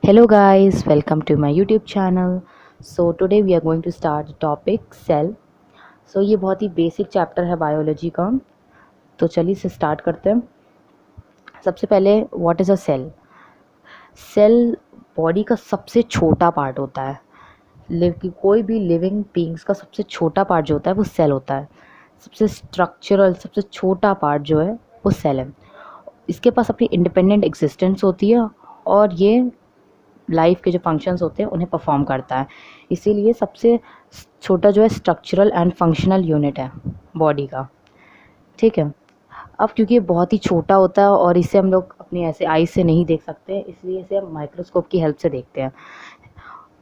Hello guys, welcome to my YouTube channel. So today we are going to start the topic cell. So ये बहुत ही basic chapter है biology का, तो चलिए इसे स्टार्ट करते हैं। सबसे पहले what is a cell. Cell body का सबसे छोटा पार्ट होता है। कोई भी लिविंग बींग्स का सबसे छोटा पार्ट जो होता है वो सेल होता है। सबसे स्ट्रक्चरल सबसे छोटा पार्ट जो है वो सेल है। इसके पास अपनी इंडिपेंडेंट एग्जिस्टेंस होती है और ये लाइफ के जो फंक्शंस होते हैं उन्हें परफॉर्म करता है। इसीलिए सबसे छोटा जो है स्ट्रक्चरल एंड फंक्शनल यूनिट है बॉडी का। ठीक है। अब क्योंकि ये बहुत ही छोटा होता है और इसे हम लोग अपनी ऐसे आई से नहीं देख सकते, इसलिए इसे हम माइक्रोस्कोप की हेल्प से देखते हैं।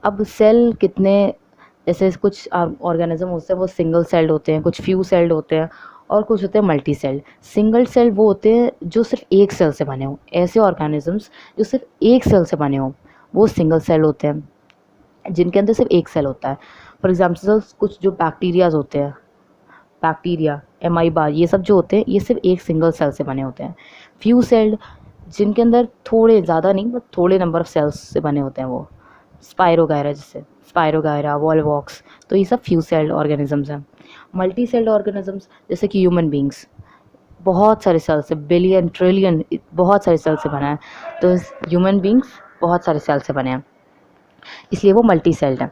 अब सेल कितने, जैसे कुछ ऑर्गेनिज्म होते हैं वो सिंगल सेल्ड होते हैं, कुछ फ्यू सेल्ड होते हैं और कुछ होते हैं मल्टी सेल्ड। सिंगल सेल वो होते हैं जो सिर्फ एक सेल से बने हों। ऐसे ऑर्गेनिजम्स जो सिर्फ एक सेल से बने हों वो सिंगल सेल होते हैं, जिनके अंदर सिर्फ एक सेल होता है। फॉर एग्जाम्पल कुछ जो बैक्टीरियाज होते हैं, बैक्टीरिया, एमाइबा, ये सब जो होते हैं ये सिर्फ एक सिंगल सेल से बने होते हैं। फ्यू सेल्ड, जिनके अंदर थोड़े, ज़्यादा नहीं बट थोड़े नंबर ऑफ सेल्स से बने होते हैं, वो स्पायरोगायरा, जैसे स्पायरोगायरा, वॉलवॉक्स, तो ये सब फ्यू सेल्ड ऑर्गेनिजम्स हैं। मल्टी सेल्ड ऑर्गेनिजम्स जैसे कि ह्यूमन बींग्स, बहुत सारे सेल से, बिलियन ट्रिलियन बहुत सारे सेल से बना है, तो ह्यूमन बींग्स बहुत सारे सेल से बने हैं, इसलिए वो मल्टी सेल्ड है।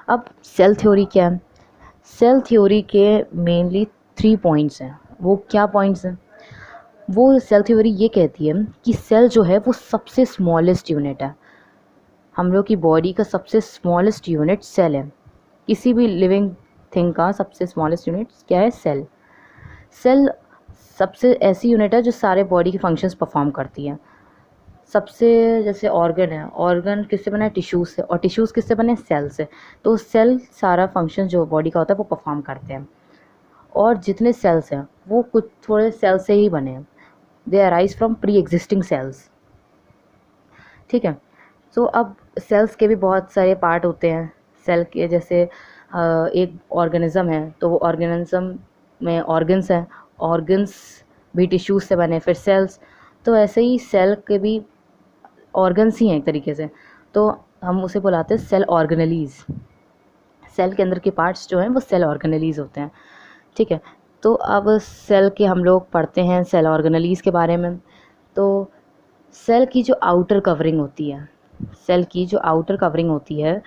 अब सेल थ्योरी क्या है। सेल थ्योरी के मेनली 3 पॉइंट्स हैं। वो क्या पॉइंट्स हैं? वो सेल थ्योरी ये कहती है कि सेल जो है वो सबसे स्मॉलेस्ट यूनिट है। हम लोग की बॉडी का सबसे स्मॉलेस्ट यूनिट सेल है। किसी भी लिविंग थिंग का सबसे स्मॉलेस्ट यूनिट क्या है? सेल। सेल सबसे ऐसी यूनिट है जो सारे बॉडी के फंक्शंस परफॉर्म करती है। सबसे, जैसे ऑर्गन है, ऑर्गन किससे बना है? टिश्यूज़ से, और टिश्यूज़ किससे बने? सेल से। तो सेल सारा फंक्शन जो बॉडी का होता है वो परफॉर्म करते हैं। और जितने सेल्स हैं वो कुछ थोड़े सेल से ही बने हैं। दे arise from pre existing cells. ठीक है। तो अब सेल्स के भी बहुत सारे पार्ट होते हैं। सेल के जैसे एक ऑर्गेनिज्म है तो वो ऑर्गेनिज्म में ऑर्गन्स हैं, ऑर्गन्स भी टिश्यूज से बने, फिर सेल्स। तो ऐसे ही सेल के भी ऑर्गन्स ही हैं एक तरीके से, तो हम उसे बुलाते हैं सेल ऑर्गेनेलीज। सेल के अंदर के पार्ट्स जो हैं वो सेल ऑर्गेनेलीज होते हैं। ठीक है। तो अब सेल के हम लोग पढ़ते हैं सेल ऑर्गेनेलीज के बारे में। तो सेल की जो आउटर कवरिंग होती है, सेल की जो आउटर कवरिंग होती है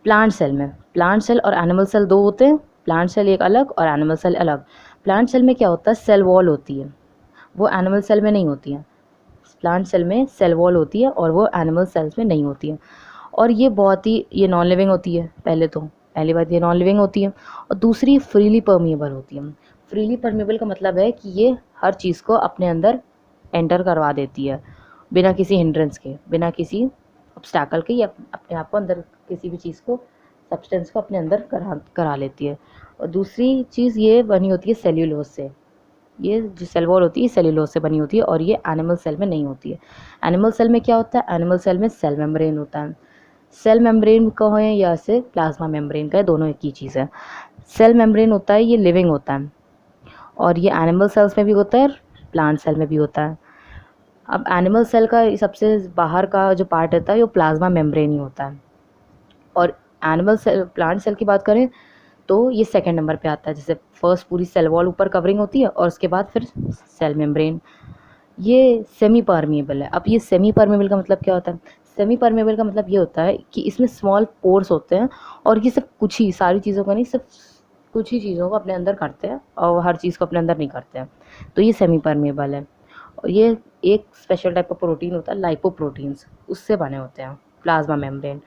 प्लांट सेल में, प्लांट सेल और एनिमल सेल दो होते हैं। प्लांट सेल एक अलग और एनिमल सेल अलग। प्लांट सेल में क्या होता है? सेल वॉल होती है, वो एनिमल सेल में नहीं होती है। प्लांट सेल में सेल वॉल होती है और वो एनिमल सेल्स में नहीं होती है। और ये बहुत ही, ये नॉन लिविंग होती है। पहली बात ये नॉन लिविंग होती है, और दूसरी फ्रीली परमिएबल होती है। फ्रीली परमिएबल का मतलब है कि ये हर चीज़ को अपने अंदर एंटर करवा देती है, बिना किसी हिंड्रेंस के, बिना किसी ऑब्स्टैकल के, ये अपने आप को अंदर किसी भी चीज़ को, सब्सटेंस को अपने अंदर करा लेती है। और दूसरी चीज़ ये बनी होती है सेल्यूलोज से। ये जो सेल वॉल होती है सेल्यूलोज से बनी होती है और ये एनिमल सेल में नहीं होती है। एनिमल सेल में क्या होता है? एनिमल सेल में सेल मेम्ब्रेन होता है। सेल मेम्ब्रेन का है या से प्लाज्मा मेम्ब्रेन का है, दोनों एक ही चीज़ है। सेल मेम्ब्रेन होता है, ये लिविंग होता है, और ये एनिमल सेल्स में भी होता है और प्लांट सेल में भी होता है। अब एनिमल सेल का सबसे बाहर का जो पार्ट रहता है वो प्लाज्मा मेम्ब्रेन ही होता है। और एनिमल सेल, प्लांट सेल की बात करें तो ये सेकंड नंबर पे आता है। जैसे फर्स्ट पूरी सेल वॉल ऊपर कवरिंग होती है और उसके बाद फिर सेल मेम्ब्रेन। ये सेमी परमिएबल है। अब ये सेमी परमिएबल का मतलब क्या होता है? सेमी परमिएबल का मतलब ये होता है कि इसमें स्मॉल पोर्स होते हैं और ये सिर्फ कुछ ही, सारी चीज़ों का नहीं, सिर्फ कुछ ही चीज़ों को अपने अंदर करते हैं और हर चीज़ को अपने अंदर नहीं करते हैं, तो ये सेमी परमिएबल है। और ये एक स्पेशल टाइप का प्रोटीन होता है, लाइपोप्रोटीन्स, उससे बने होते हैं प्लाज्मा मेम्ब्रेन।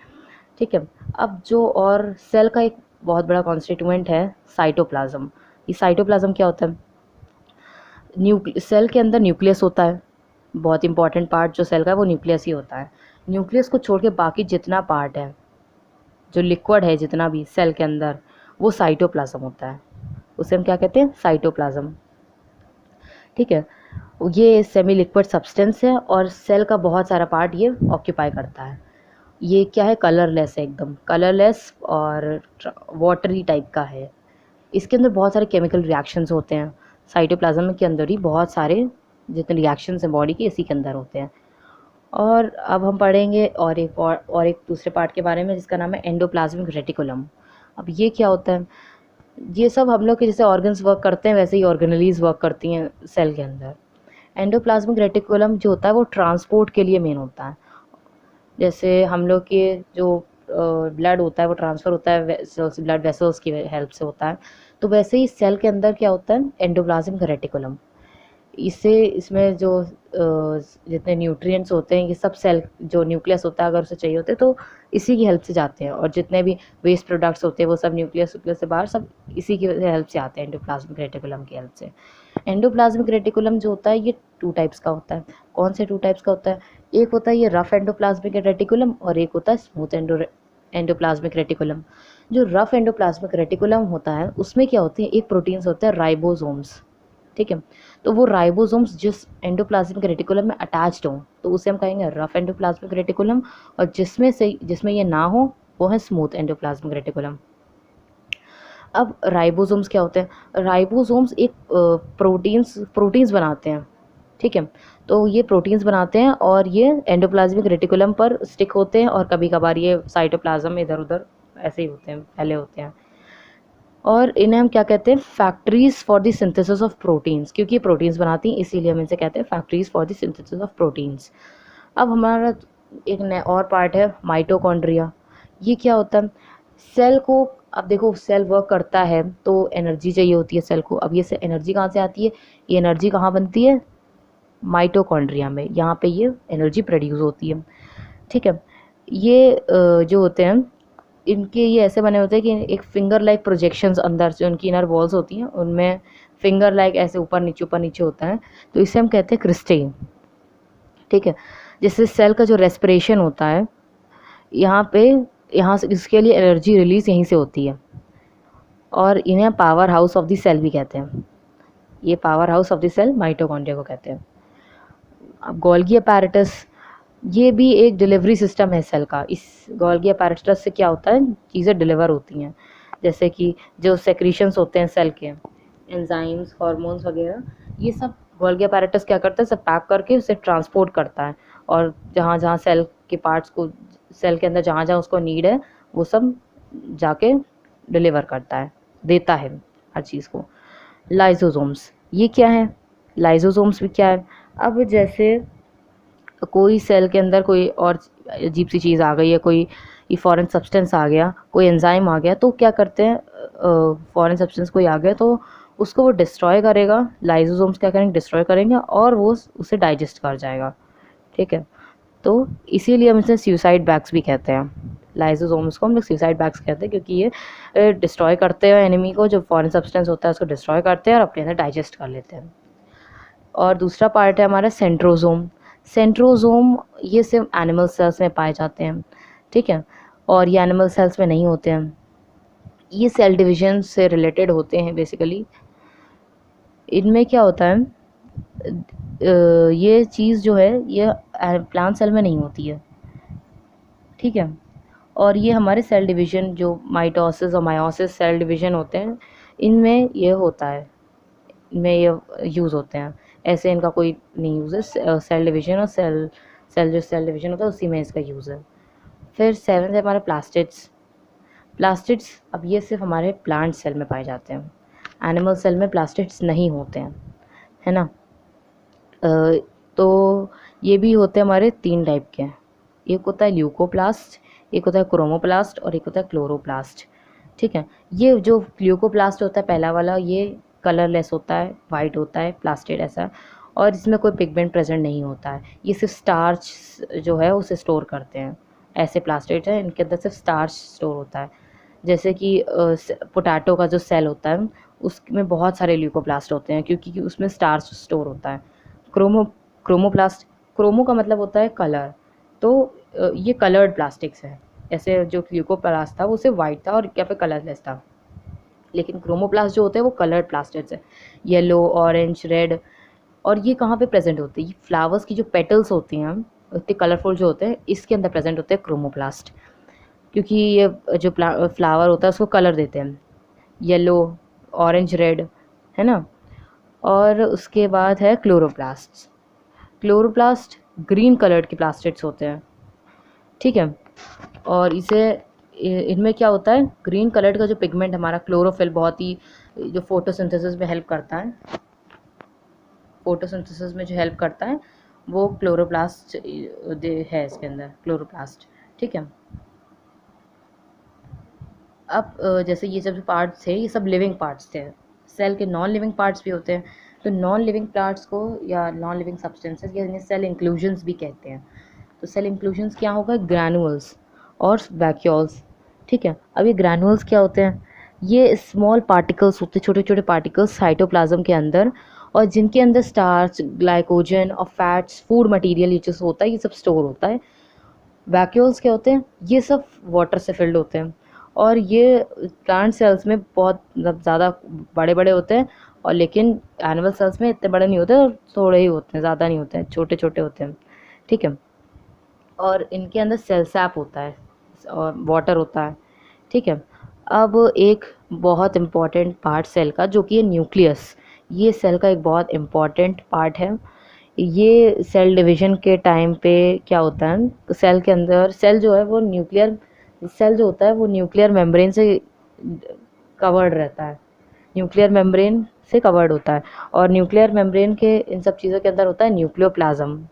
ठीक है। अब जो और सेल का एक बहुत बड़ा कॉन्स्टिट्यूएंट है साइटोप्लाज्म। ये साइटोप्लाज्म क्या होता है? सेल के अंदर न्यूक्लियस होता है। बहुत इंपॉर्टेंट पार्ट जो सेल का है वो न्यूक्लियस ही होता है। न्यूक्लियस को छोड़ के बाकी जितना पार्ट है, जो लिक्विड है जितना भी सेल के अंदर, वो साइटोप्लाज्म होता है। उसे हम क्या कहते हैं? साइटोप्लाज्म। ठीक है। ये सेमी लिक्विड सब्सटेंस है और सेल का बहुत सारा पार्ट ये ऑक्यूपाई करता है। ये क्या है? कलरलेस है, एकदम कलरलेस और वाटरी टाइप का है। इसके अंदर बहुत सारे केमिकल रिएक्शंस होते हैं। साइटोप्लाज्म के अंदर ही बहुत सारे जितने रिएक्शंस हैं बॉडी के, इसी के अंदर होते हैं। और अब हम पढ़ेंगे और एक दूसरे पार्ट के बारे में जिसका नाम है एंडोप्लाज्मिक रेटिकुलम। अब ये क्या होता है? ये सब हम लोग के जैसे ऑर्गन्स वर्क करते हैं वैसे ही ऑर्गेनेलीज वर्क करती हैं सेल के अंदर। एंडोप्लाज्मिक रेटिकुलम जो होता है वो ट्रांसपोर्ट के लिए मेन होता है। जैसे हम लोग के जो ब्लड होता है वो ट्रांसफ़र होता है ब्लड वेसल्स की हेल्प से होता है, तो वैसे ही सेल के अंदर क्या होता है? Endoplasmic reticulum. इससे इसमें जो जितने न्यूट्रिएंट्स होते हैं ये सब सेल जो न्यूक्लियस होता है अगर उसे चाहिए होते हैं तो इसी की हेल्प से जाते हैं, और जितने भी वेस्ट प्रोडक्ट्स होते हैं वो सब न्यूक्लियस से बाहर सब इसी की हेल्प से आते हैं, एंडोप्लाज्मिक रेटिकुलम की हेल्प से। एंडोप्लाज्मिक रेटिकुलम जो होता है ये 2 टाइप्स का होता है। कौन से 2 टाइप्स का होता है? एक होता है ये रफ एंडोप्लाज्मिक रेटिकुलम और एक होता है स्मूथ एंडोप्लाज्मिक रेटिकुलम। जो रफ एंडोप्लाज्मिक रेटिकुलम होता है उसमें क्या होते हैं? एक प्रोटीन्स होते हैं राइबोसोम्स, ठीक है? तो वो राइबोसोम्स जिस एंडोप्लाज्मिक रेटिकुलम में अटैच्ड हों तो उसे हम कहेंगे रफ एंडोप्लाज्मिक रेटिकुलम, और जिसमें ये ना हो वो है स्मूथ एंडोप्लाज्मिक रेटिकुलम। अब राइबोसोम्स क्या होते हैं? राइबोसोम्स एक प्रोटीन्स बनाते हैं, ठीक है? तो ये प्रोटीन्स बनाते हैं और ये एंडोप्लाज्मिक रेटिकुलम पर स्टिक होते हैं, और कभी कभार ये साइटोप्लाज्म में इधर उधर ऐसे ही होते हैं, फैले होते हैं। और इन्हें हम क्या कहते हैं? Factories for the synthesis of proteins, क्योंकि ये प्रोटीन्स बनाती हैं इसीलिए हम इनसे कहते हैं factories for the synthesis of proteins. अब हमारा एक नया और पार्ट है माइटोकॉन्ड्रिया। ये क्या होता है? सेल को, अब देखो सेल वर्क करता है तो एनर्जी चाहिए होती है सेल को। अब ये एनर्जी कहाँ से आती है? ये एनर्जी कहाँ बनती है? माइटोकॉन्ड्रिया में, यहाँ पे ये एनर्जी प्रोड्यूस होती है, ठीक है? ये जो होते हैं इनके ये ऐसे बने होते हैं कि एक फिंगर लाइक प्रोजेक्शंस अंदर से उनकी इनर वॉल्स होती हैं, उनमें फिंगर लाइक ऐसे ऊपर नीचे होता है, तो इसे हम कहते हैं क्रिस्टे, ठीक है? जिससे सेल का जो रेस्पिरेशन होता है यहाँ से इसके लिए एनर्जी रिलीज यहीं से होती है, और इन्हें power house of the cell भी कहते हैं। ये power house of the cell mitochondria को कहते हैं। अब गोल्गी अपैरेटस, ये भी एक डिलीवरी सिस्टम है सेल का। इस गोल्गी अपैरेटस से क्या होता है? चीज़ें डिलीवर होती हैं, जैसे कि जो सेक्रीशंस होते हैं सेल के, एंजाइम्स, हार्मोन्स वगैरह, ये सब गोल्गी अपैरेटस क्या करता है? सब पैक करके उसे ट्रांसपोर्ट करता है, और जहाँ जहाँ सेल के पार्ट्स को, सेल के अंदर जहाँ जहाँ उसको नीड है वो सब जाके डिलीवर करता है, देता है हर चीज़ को। लाइसोसोम्स, ये क्या है? लाइसोसोम्स भी क्या है? अब जैसे कोई सेल के अंदर कोई और अजीब सी चीज़ आ गई है, कोई फॉरेन सब्सटेंस आ गया, कोई एंजाइम आ गया, तो क्या करते हैं? फॉरेन सब्सटेंस कोई आ गया तो उसको वो डिस्ट्रॉय करेगा, लाइसोसोम्स क्या करेंगे? डिस्ट्रॉय करेंगे और वो उसे डाइजेस्ट कर जाएगा, ठीक है? तो इसीलिए हम इसे सुसाइड बैग्स भी कहते हैं। लाइसोसोम्स को हम लोग सुसाइड बैग्स कहते हैं, क्योंकि ये डिस्ट्रॉय करते हैं एनिमी को, जो फॉरेन सब्सटेंस होता है उसको डिस्ट्रॉय करते हैं और अपने अंदर डाइजेस्ट कर लेते हैं। और दूसरा पार्ट है हमारा सेंट्रोजोम। सेंट्रोजोम ये सिर्फ एनिमल सेल्स में पाए जाते हैं, ठीक है? और ये एनिमल सेल्स में नहीं होते हैं, ये सेल डिवीजन से रिलेटेड होते हैं बेसिकली। इनमें क्या होता है? ये चीज़ जो है ये प्लांट सेल में नहीं होती है, ठीक है? और ये हमारे सेल डिवीजन जो माइटोसिस और मायोसिस सेल डिवीजन होते हैं इनमें ये होता है, इनमें ये यूज़ होते हैं। ऐसे इनका कोई नहीं यूज़ है। सेल डिवीजन और सेल डिवीजन होता है उसी में इसका यूज़ है। फिर 7th है हमारे प्लास्टिड्स। प्लास्टिड्स, अब ये सिर्फ हमारे प्लांट सेल में पाए जाते हैं, एनिमल सेल में प्लास्टिड्स नहीं होते हैं, है ना? तो ये भी होते हैं हमारे 3 टाइप के। एक होता है ल्यूकोप्लास्ट, एक होता है क्रोमोप्लास्ट और एक होता है क्लोरोप्लास्ट, ठीक है? ये जो ल्यूकोप्लास्ट होता है पहला वाला, ये कलरलेस होता है, वाइट होता है, प्लास्टिड ऐसा, और इसमें कोई पिगमेंट प्रेजेंट नहीं होता है। ये सिर्फ स्टार्च जो है उसे स्टोर करते हैं। ऐसे प्लास्टिड है इनके अंदर सिर्फ स्टार्च स्टोर होता है। जैसे कि पोटैटो का जो सेल होता है उसमें बहुत सारे ल्यूकोप्लास्ट होते हैं, क्योंकि उसमें स्टार्च स्टोर होता है। क्रोमोप्लास्ट, क्रोमो का मतलब होता है कलर, तो ये कलर्ड प्लास्टिक्स है। ऐसे जो ल्यूकोप्लास्ट था वो सिर्फ वाइट था और यहाँ पे कलरलेस था, लेकिन क्रोमोप्लास्ट जो होते हैं वो कलर्ड प्लास्टिक्स है, येलो, ऑरेंज, रेड। और ये कहाँ पे प्रेजेंट होते हैं? ये फ्लावर्स की जो पेटल्स होती हैं इतने कलरफुल जो होते हैं इसके अंदर प्रेजेंट होते हैं क्रोमोप्लास्ट, क्योंकि ये जो फ्लावर होता है उसको कलर देते हैं, येलो, ऑरेंज, रेड, है ना? और उसके बाद है क्लोरोप्लास्ट। क्लोरोप्लास्ट ग्रीन कलर्ड के प्लास्टिड्स होते हैं, ठीक है। और इनमें क्या होता है, ग्रीन कलर्ड का जो पिगमेंट हमारा क्लोरोफिल बहुत ही जो फोटोसिंथेसिस में हेल्प करता है, फोटोसिंथेसिस में जो हेल्प करता है वो क्लोरोप्लास्ट है इसके अंदर, क्लोरोप्लास्ट, ठीक है। अब जैसे ये सब जो पार्ट्स थे ये सब लिविंग पार्ट्स थे, सेल के नॉन लिविंग पार्ट्स भी होते हैं। तो नॉन लिविंग पार्ट्स को या नॉन लिविंग सब्सटेंसेस या इन्हें सेल इंक्लूजन्स भी कहते हैं। तो सेल इंक्लूजन्स क्या होगा, ग्रैनुअल्स और वैक्यूल्स, ठीक है। अब ये ग्रैनुअल्स क्या होते हैं, ये स्मॉल पार्टिकल्स होते हैं, छोटे छोटे पार्टिकल्स साइटोप्लाज्म के अंदर, और जिनके अंदर स्टार्च, ग्लाइकोजन और फैट्स, फूड मटेरियल ये जो होता है ये सब स्टोर होता है। वैक्यूल्स क्या होते हैं, ये सब वाटर से फिल्ड होते हैं, और ये प्लांट सेल्स में बहुत ज़्यादा बड़े बड़े होते हैं, और लेकिन एनिमल सेल्स में इतने बड़े नहीं होते, और थोड़े ही होते हैं, ज़्यादा नहीं होते हैं, छोटे छोटे होते हैं, ठीक है। और इनके अंदर सेल सैप होता है और वाटर होता है, ठीक है। अब एक बहुत इम्पॉर्टेंट पार्ट सेल का जो कि है न्यूक्लियस, ये सेल का एक बहुत इम्पॉर्टेंट पार्ट है। ये सेल डिवीजन के टाइम पे क्या होता है, सेल के अंदर सेल जो है वो न्यूक्लियर सेल जो होता है वो न्यूक्लियर मेम्ब्रेन से कवर्ड रहता है, न्यूक्लियर मेम्ब्रेन से कवर्ड होता है। और न्यूक्लियर मेम्ब्रेन के इन सब चीज़ों के अंदर होता है न्यूक्लियोप्लाज्म।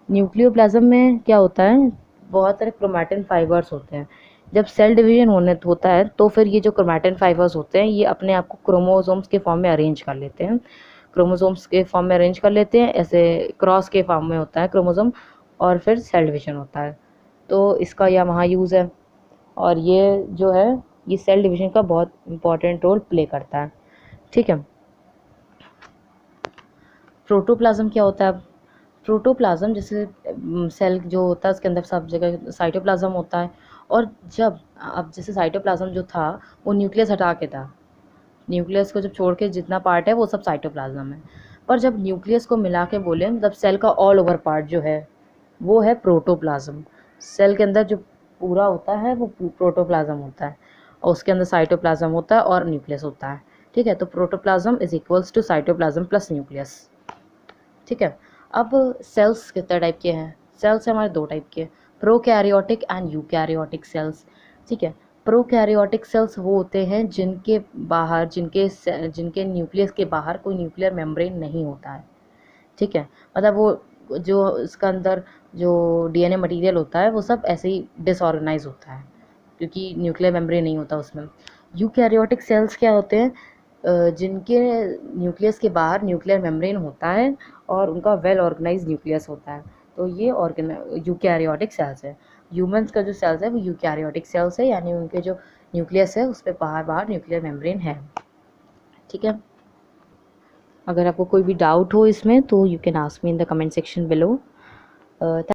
न्यूक्लियोप्लाज्म में क्या होता है, बहुत सारे क्रोमैटिन फाइबर्स होते हैं। जब सेल डिवीजन होता है तो फिर ये जो क्रोमैटिन फाइबर्स होते हैं ये अपने आप को क्रोमोसोम्स के फॉर्म में अरेंज कर लेते हैं, क्रोमोसोम्स के फॉर्म में अरेंज कर लेते हैं, ऐसे क्रॉस के फॉर्म में होता है क्रोमोसोम, और फिर सेल डिवीजन होता है। तो इसका यह वहाँ यूज़ है, और ये जो है ये सेल डिवीजन का बहुत इंपॉर्टेंट रोल प्ले करता है, ठीक है। प्रोटोप्लाज्म क्या होता है, अब प्रोटोप्लाज्म जैसे सेल जो होता है उसके अंदर सब जगह साइटोप्लाज्म होता है, और जब अब जैसे साइटोप्लाज्म जो था वो न्यूक्लियस हटा के था, न्यूक्लियस को जब छोड़ के जितना पार्ट है वो सब साइटोप्लाज्म है। पर जब न्यूक्लियस को मिला के बोले तब सेल का ऑल ओवर पार्ट जो है वो है प्रोटोप्लाज्म। सेल के अंदर जो पूरा होता है वो प्रोटोप्लाज्म होता है, और उसके अंदर साइटोप्लाज्म होता है और न्यूक्लियस होता है, ठीक है। तो protoplasm is equals to cytoplasm plus nucleus, ठीक है। अब सेल्स कितने टाइप के हैं, सेल्स हमारे दो टाइप के, प्रोकैरियोटिक एंड यूकैरियोटिक सेल्स, ठीक है। प्रोकैरियोटिक सेल्स वो होते हैं जिनके बाहर जिनके न्यूक्लियस के बाहर कोई न्यूक्लियर मेम्ब्रेन नहीं होता है, ठीक है। मतलब वो जो इसका अंदर जो डीएनए मटेरियल होता है वो सब ऐसे ही डिसऑर्गेनाइज होता है क्योंकि न्यूक्लियर मेम्ब्रेन नहीं होता उसमें। यूकैरियोटिक सेल्स क्या होते हैं, जिनके न्यूक्लियस के बाहर न्यूक्लियर मेम्ब्रेन होता है और उनका वेल ऑर्गेनाइज न्यूक्लियस होता है, तो ये यूकैरियोटिक सेल्स है। ह्यूमंस का जो सेल्स है वो यूकैरियोटिक सेल्स है, यानी उनके जो न्यूक्लियस है उस पर बाहर बाहर न्यूक्लियर मेम्ब्रेन है, ठीक है। अगर आपको कोई भी डाउट हो इसमें तो you can ask me in the comment section below.